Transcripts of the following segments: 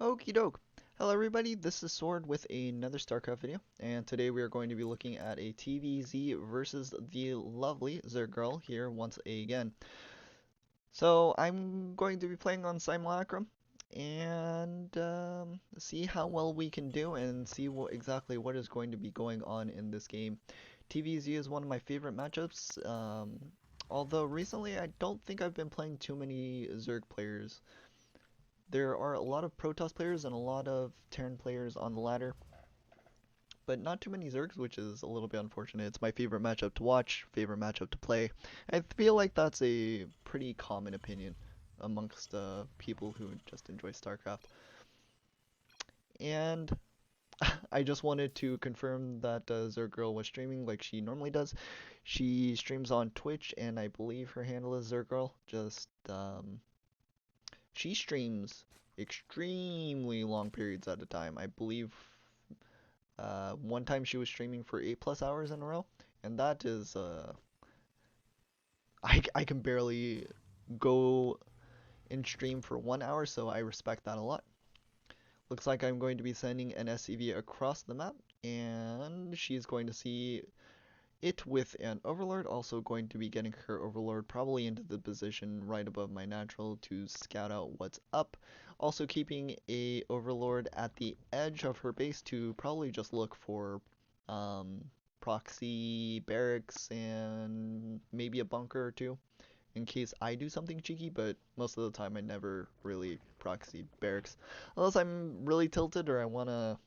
Okie doke. Hello everybody, this is Sword with another StarCraft video, and today we are going to be looking at a TvZ versus the lovely ZergGirl here once again. So I'm going to be playing on Simulacrum and see how well we can do and see exactly what is going to be going on in this game. TvZ is one of my favorite matchups, although recently I don't think I've been playing too many Zerg players. There are a lot of Protoss players and a lot of Terran players on the ladder, but not too many Zergs, which is a little bit unfortunate. It's my favorite matchup to watch, favorite matchup to play. I feel like that's a pretty common opinion amongst people who just enjoy StarCraft. And I just wanted to confirm that ZergGirl was streaming like she normally does. She streams on Twitch, and I believe her handle is ZergGirl. She streams extremely long periods at a time. I believe one time she was streaming for 8+ hours in a row, and that is I can barely go and stream for 1 hour, so I respect that a lot. Looks like I'm going to be sending an SCV across the map, and she's going to see it with an Overlord, also going to be getting her Overlord probably into the position right above my natural to scout out what's up. Also keeping a Overlord at the edge of her base to probably just look for proxy barracks and maybe a bunker or two in case I do something cheeky, but most of the time I never really proxy barracks unless I'm really tilted or I want to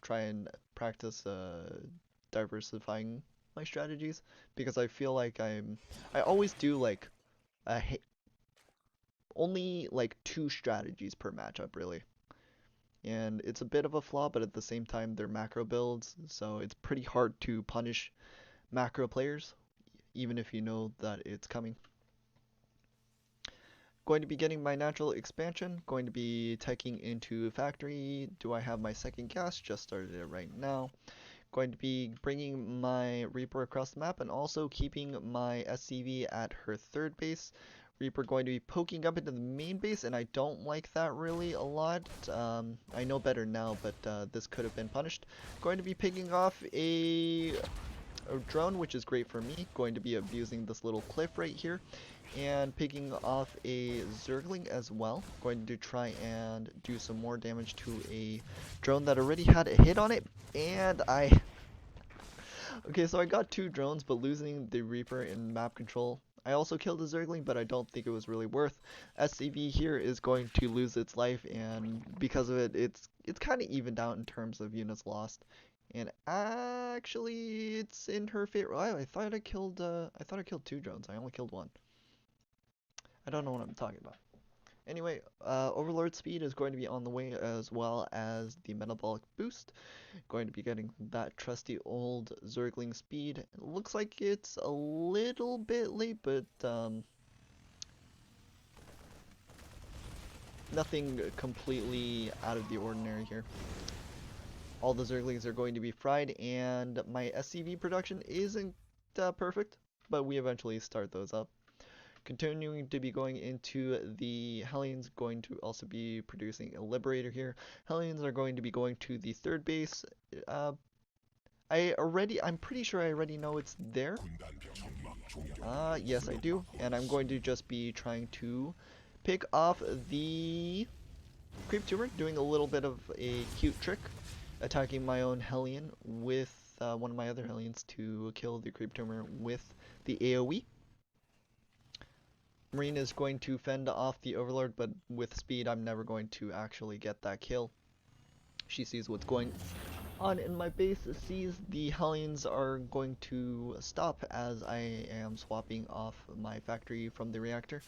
try and practice diversifying my strategies, because I feel like I always do like a only like 2 strategies per matchup really. And it's a bit of a flaw, but at the same time they're macro builds, so it's pretty hard to punish macro players even if you know that it's coming. Going to be getting my natural expansion, going to be taking into factory. Do I have my second gas? Just started it right now. Going to be bringing my Reaper across the map and also keeping my SCV at her third base. Reaper going to be poking up into the main base, and I don't like that really a lot. I know better now, but this could have been punished. Going to be picking off a drone, which is great for me. Going to be abusing this little cliff right here. And picking off a Zergling as well. Going to try and do some more damage to a drone that already had a hit on it. And okay, so I got 2 drones, but losing the Reaper in map control. I also killed a Zergling, but I don't think it was really worth. SCV here is going to lose its life, and because of it, it's kind of evened out in terms of units lost. And actually, it's in her favor. Oh, I thought I killed 2 drones. I only killed 1. I don't know what I'm talking about. Anyway, Overlord speed is going to be on the way, as well as the metabolic boost. Going to be getting that trusty old Zergling speed. It looks like it's a little bit late, but nothing completely out of the ordinary here. All the Zerglings are going to be fried, and my SCV production isn't perfect, but we eventually start those up. Continuing to be going into the Hellions, going to also be producing a Liberator here. Hellions are going to be going to the third base. I'm pretty sure I already know it's there. Yes I do, and I'm going to just be trying to pick off the Creep Tumor, doing a little bit of a cute trick, attacking my own Hellion with one of my other Hellions to kill the Creep Tumor with the AoE. Marine is going to fend off the Overlord, but with speed I'm never going to actually get that kill. She sees what's going on in my base, sees the Hellions are going to stop as I am swapping off my factory from the reactor.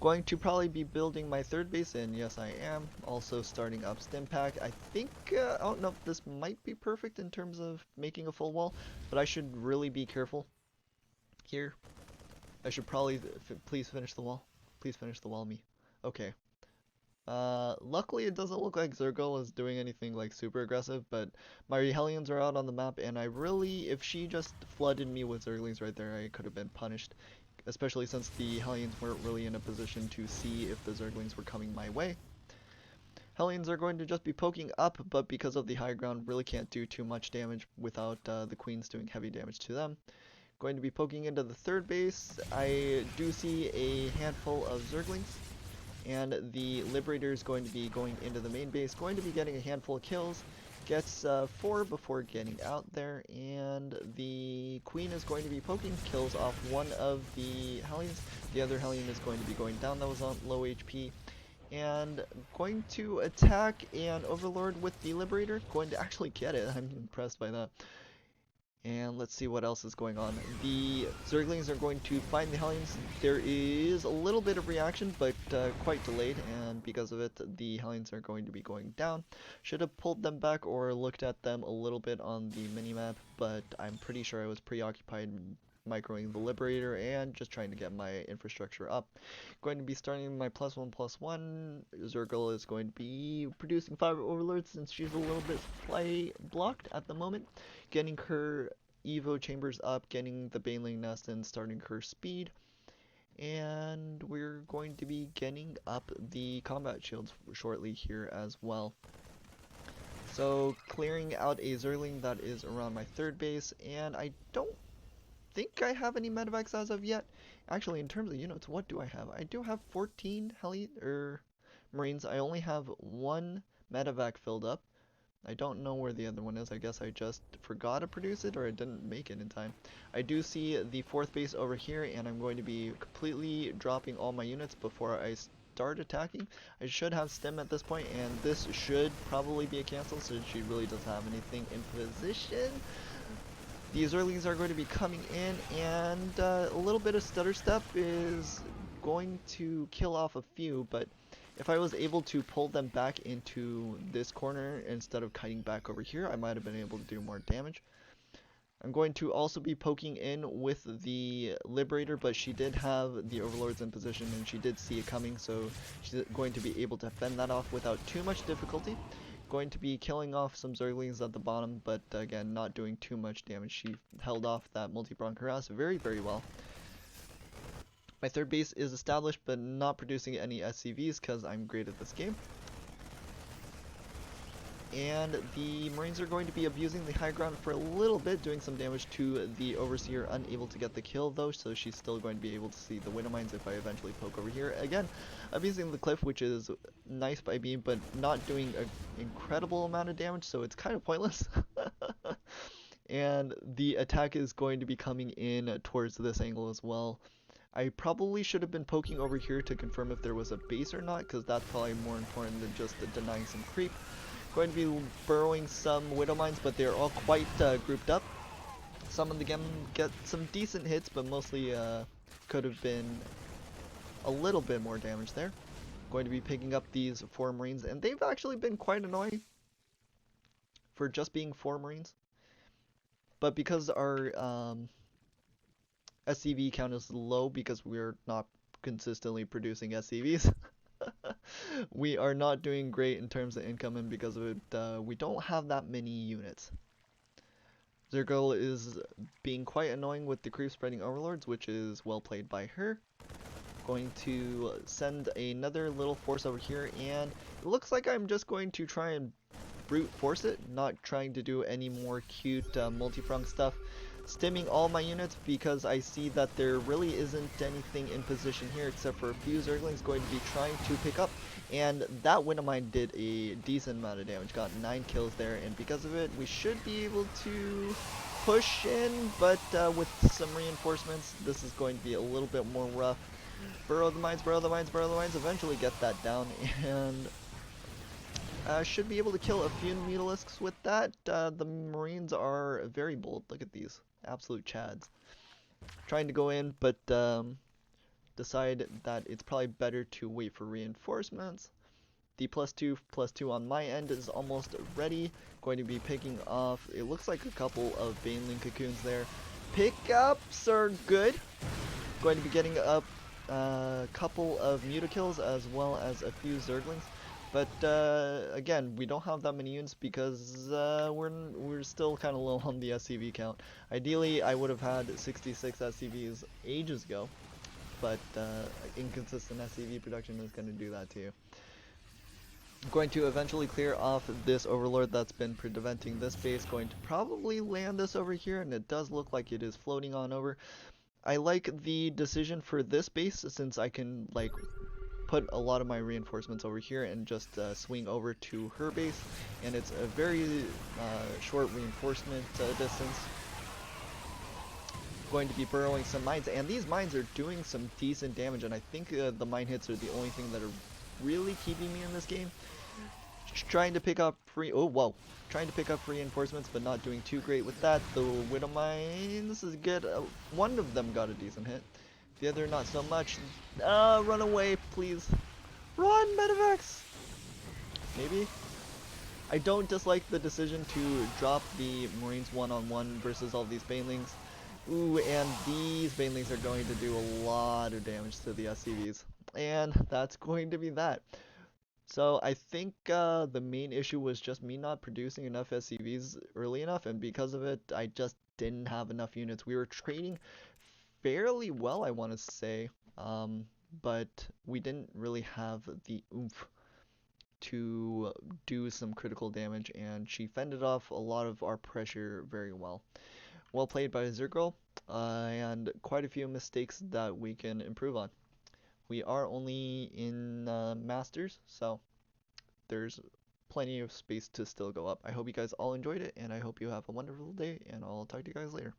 Going to probably be building my third base, and yes I am. Also starting up Stimpack. I think, I don't know if this might be perfect in terms of making a full wall, but I should really be careful here. I should probably, please finish the wall. Please finish the wall, me. Okay. Luckily it doesn't look like ZergGirl is doing anything like super aggressive, but my Hellions are out on the map, and I really, if she just flooded me with Zerglings right there, I could have been punished. Especially since the Hellions weren't really in a position to see if the Zerglings were coming my way. Hellions are going to just be poking up, but because of the high ground, really can't do too much damage without the queens doing heavy damage to them. Going to be poking into the third base. I do see a handful of Zerglings, and the Liberator is going to be going into the main base, going to be getting a handful of kills. Gets 4 before getting out there, and the Queen is going to be poking, kills off one of the Hellions. The other Hellion is going to be going down, that was on low HP. And going to attack and Overlord with the Liberator, going to actually get it. I'm impressed by that. And let's see what else is going on. The Zerglings are going to find the Hellions. There is a little bit of reaction, but quite delayed, and because of it, the Hellions are going to be going down. Should have pulled them back or looked at them a little bit on the minimap, but I'm pretty sure I was preoccupied microing the Liberator and just trying to get my infrastructure up. Going to be starting my +1/+1. ZergGirl is going to be producing 5 overlords since she's a little bit supply blocked at the moment. Getting her Evo chambers up, getting the Baneling nest, and starting her speed. And we're going to be getting up the combat shields shortly here as well. So clearing out a Zergling that is around my third base, and I don't think I have any medevacs as of yet. Actually, in terms of units, what do I have? I do have 14 Marines. I only have 1 medevac filled up. I don't know where the other one is. I guess I just forgot to produce it or I didn't make it in time. I do see the 4th base over here, and I'm going to be completely dropping all my units before I start attacking. I should have stem at this point, and this should probably be a cancel since she really doesn't have anything in position. These Zerglings are going to be coming in, and a little bit of stutter step is going to kill off a few, but if I was able to pull them back into this corner instead of kiting back over here, I might have been able to do more damage. I'm going to also be poking in with the Liberator, but she did have the Overlords in position and she did see it coming, so she's going to be able to fend that off without too much difficulty. Going to be killing off some Zerglings at the bottom, but again, not doing too much damage. She held off that multi-pronged harass very, very well. My third base is established, but not producing any SCVs because I'm great at this game. And the Marines are going to be abusing the high ground for a little bit, doing some damage to the Overseer, unable to get the kill though, so she's still going to be able to see the Widow Mines if I eventually poke over here. Again, abusing the cliff, which is nice by me, but not doing an incredible amount of damage, so it's kind of pointless. And the attack is going to be coming in towards this angle as well. I probably should have been poking over here to confirm if there was a base or not, because that's probably more important than just denying some creep. Going to be burrowing some Widow Mines, but they're all quite grouped up. Some of them get some decent hits, but mostly could have been a little bit more damage there. Going to be picking up these 4 Marines, and they've actually been quite annoying for just being 4 Marines. But because our SCV count is low, because we're not consistently producing SCVs, we are not doing great in terms of income, and because of it, we don't have that many units. ZergGirl is being quite annoying with the creep spreading overlords, which is well played by her. Going to send another little force over here, and it looks like I'm just going to try and brute force it, not trying to do any more cute multi-prong stuff. Stimming all my units because I see that there really isn't anything in position here except for a few Zerglings going to be trying to pick up, and that Widow Mine did a decent amount of damage, got 9 kills there, and because of it we should be able to push in, but with some reinforcements this is going to be a little bit more rough. Burrow the mines, burrow the mines, burrow the mines, eventually get that down, and should be able to kill a few Mutalisks with that. The Marines are very bold. Look at these. Absolute chads. Trying to go in, but decide that it's probably better to wait for reinforcements. The +2/+2 on my end is almost ready. Going to be picking off, it looks like a couple of Baneling cocoons there. Pickups are good. Going to be getting up a couple of Mutakills as well as a few Zerglings. But again, we don't have that many units because we're still kind of low on the SCV count. Ideally, I would have had 66 SCVs ages ago, but inconsistent SCV production is going to do that to you. Going to eventually clear off this overlord that's been preventing this base. Going to probably land this over here, and it does look like it is floating on over. I like the decision for this base since I can like put a lot of my reinforcements over here and just swing over to her base, and it's a very short reinforcement distance. Going to be burrowing some mines, and these mines are doing some decent damage, and I think the mine hits are the only thing that are really keeping me in this game. Trying to pick up trying to pick up reinforcements, but not doing too great with that. The widow mines is good. One of them got a decent hit, the other not so much. Run away, please. Run, Medivacs! Maybe? I don't dislike the decision to drop the Marines one-on-one versus all these Banelings. Ooh, and these Banelings are going to do a lot of damage to the SCVs. And that's going to be that. So I think the main issue was just me not producing enough SCVs early enough, and because of it, I just didn't have enough units. We were trading fairly well, I want to say, but we didn't really have the oomph to do some critical damage, and she fended off a lot of our pressure very well. Well played by ZergGirl, and quite a few mistakes that we can improve on. We are only in Masters, so there's plenty of space to still go up. I hope you guys all enjoyed it, and I hope you have a wonderful day, and I'll talk to you guys later.